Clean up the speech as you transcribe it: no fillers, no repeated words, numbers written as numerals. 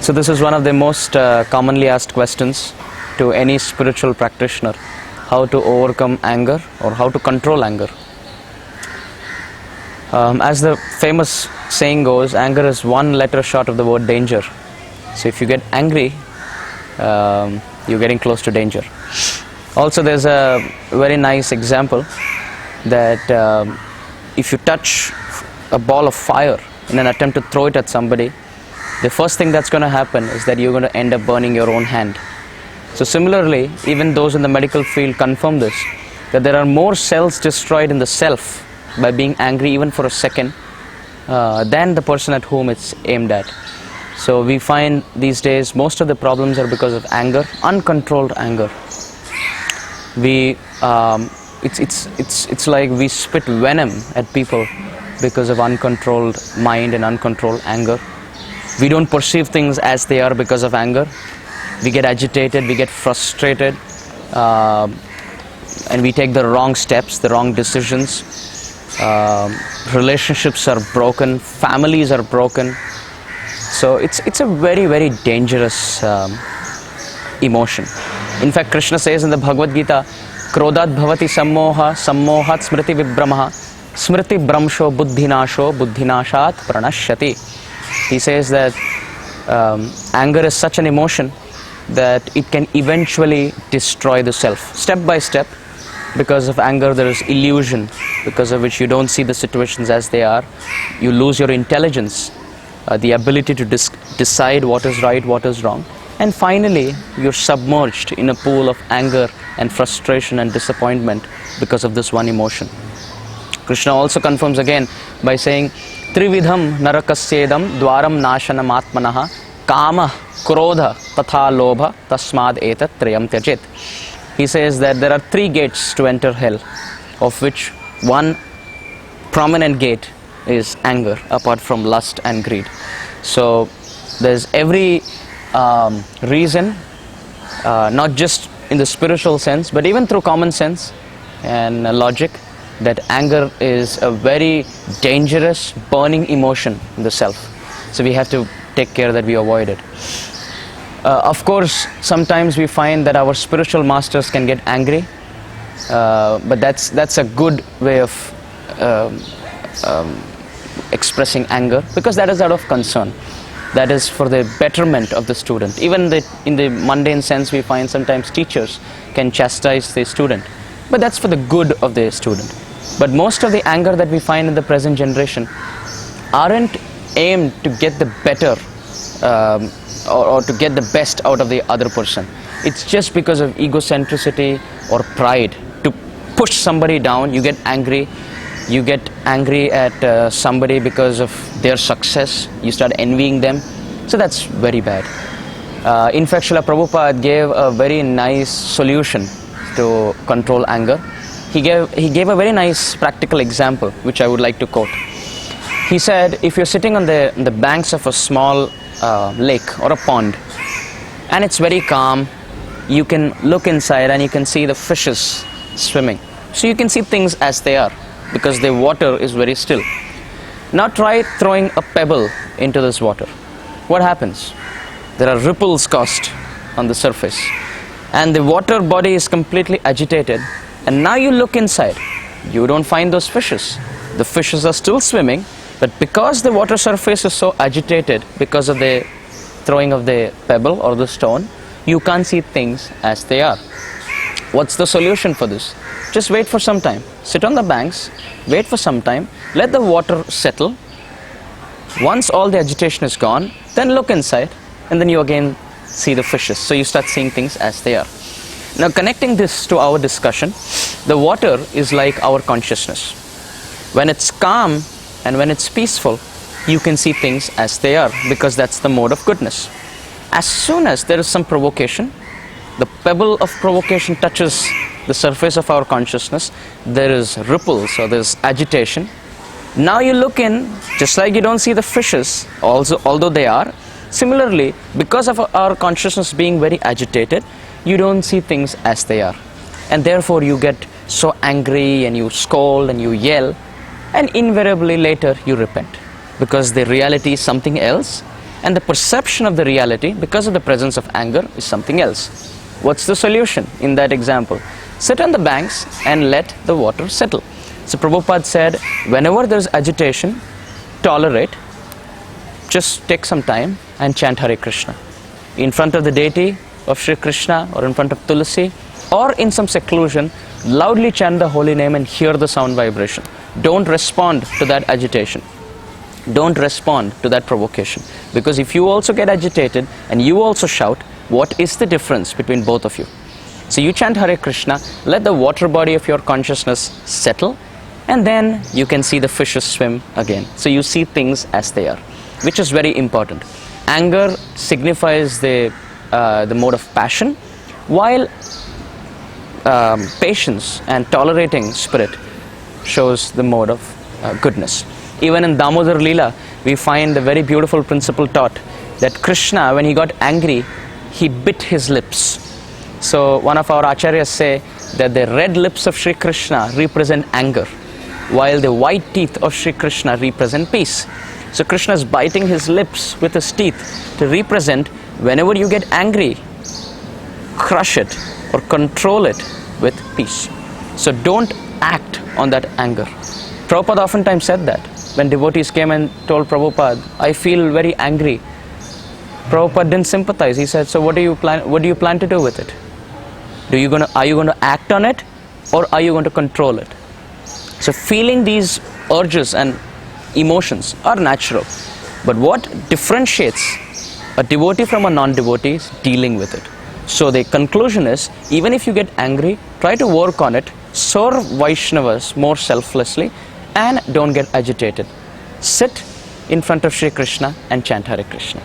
So this is one of the most commonly asked questions to any spiritual practitioner: how to overcome anger or how to control anger. As the famous saying goes, anger is one letter short of the word danger. So if you get angry, you're getting close to danger. Also, there's a very nice example that if you touch a ball of fire in an attempt to throw it at somebody, the first thing that's going to happen is that you're going to end up burning your own hand. So similarly, even those in the medical field confirm this, that there are more cells destroyed in the self by being angry even for a second than the person at whom it's aimed at. So we find these days most of the problems are because of anger, uncontrolled anger. It's like we spit venom at people because of uncontrolled mind and uncontrolled anger. We don't perceive things as they are because of anger. We get agitated, we get frustrated, and we take the wrong steps, the wrong decisions. Relationships are broken, families are broken. So it's a very, very dangerous emotion. In fact, Krishna says in the Bhagavad Gita, Krodat bhavati sammoha, sammohat smriti vibramaha, smriti bramsho buddhinasho, buddhinashat pranashyati. He says that anger is such an emotion that it can eventually destroy the self, step by step. Because of anger there is illusion, because of which you don't see the situations as they are. You lose your intelligence, the ability to decide what is right, what is wrong. And finally, you're submerged in a pool of anger and frustration and disappointment because of this one emotion. Krishna also confirms again by saying, Trividham narakasyedam dwaram nashanam atmanaha kama krodha tatha lobha tasmad etat triyam tyajit. He says that there are three gates to enter hell, of which one prominent gate is anger, apart from lust and greed. So there's every reason, not just in the spiritual sense, but even through common sense and logic, that anger is a very dangerous, burning emotion in the self. So we have to take care that we avoid it. Of course, sometimes we find that our spiritual masters can get angry, but that's a good way of expressing anger, because that is out of concern. That is for the betterment of the student. Even in the mundane sense, we find sometimes teachers can chastise the student, but that's for the good of the student. But most of the anger that we find in the present generation aren't aimed to get the better or to get the best out of the other person. It's just because of egocentricity or pride, to push somebody down. You get angry at somebody because of their success. You start envying them. So that's very bad. In fact, Srila Prabhupada gave a very nice solution to control anger. He gave a very nice practical example, which I would like to quote. He said, if you're sitting on the banks of a small lake or a pond, and it's very calm, you can look inside and you can see the fishes swimming. So you can see things as they are, because the water is very still. Now try throwing a pebble into this water. What happens? There are ripples caused on the surface, and the water body is completely agitated. And now you look inside, you don't find those fishes. The fishes are still swimming, but because the water surface is so agitated because of the throwing of the pebble or the stone, you can't see things as they are. What's the solution for this? Just wait for some time. Sit on the banks, wait for some time, let the water settle. Once all the agitation is gone, then look inside, and then you again see the fishes. So you start seeing things as they are. Now, connecting this to our discussion, the water is like our consciousness. When it's calm and when it's peaceful, you can see things as they are, because that's the mode of goodness. As soon as there is some provocation, the pebble of provocation touches the surface of our consciousness, there is ripples or there's agitation. Now you look in, just like you don't see the fishes, although they are. Similarly, because of our consciousness being very agitated, you don't see things as they are. And therefore you get so angry and you scold and you yell, and invariably later you repent, because the reality is something else and the perception of the reality because of the presence of anger is something else. What's the solution in that example? Sit on the banks and let the water settle. So Prabhupada said, whenever there is agitation, tolerate, just take some time and chant Hare Krishna. In front of the deity of Shri Krishna or in front of Tulasi or in some seclusion, loudly chant the holy name and hear the sound vibration. Don't respond to that agitation. Don't respond to that provocation. Because if you also get agitated and you also shout, what is the difference between both of you? So you chant Hare Krishna, let the water body of your consciousness settle, and then you can see the fishes swim again. So you see things as they are, which is very important. Anger signifies the mode of passion, while patience and tolerating spirit shows the mode of goodness. Even in Damodar Leela, we find the very beautiful principle taught that Krishna, when he got angry, he bit his lips. So one of our acharyas say that the red lips of Shri Krishna represent anger, while the white teeth of Shri Krishna represent peace. So Krishna is biting his lips with his teeth to represent whenever you get angry, crush it or control it with peace. So don't act on that anger. Prabhupada oftentimes said that. When devotees came and told Prabhupada, I feel very angry, Prabhupada didn't sympathize. He said, so what do you plan to do with it? Are you going to act on it, or are you going to control it? So feeling these urges and emotions are natural. But what differentiates a devotee from a non-devotee is dealing with it. So the conclusion is, even if you get angry, try to work on it, serve Vaishnavas more selflessly, and don't get agitated. Sit in front of Shri Krishna and chant Hare Krishna.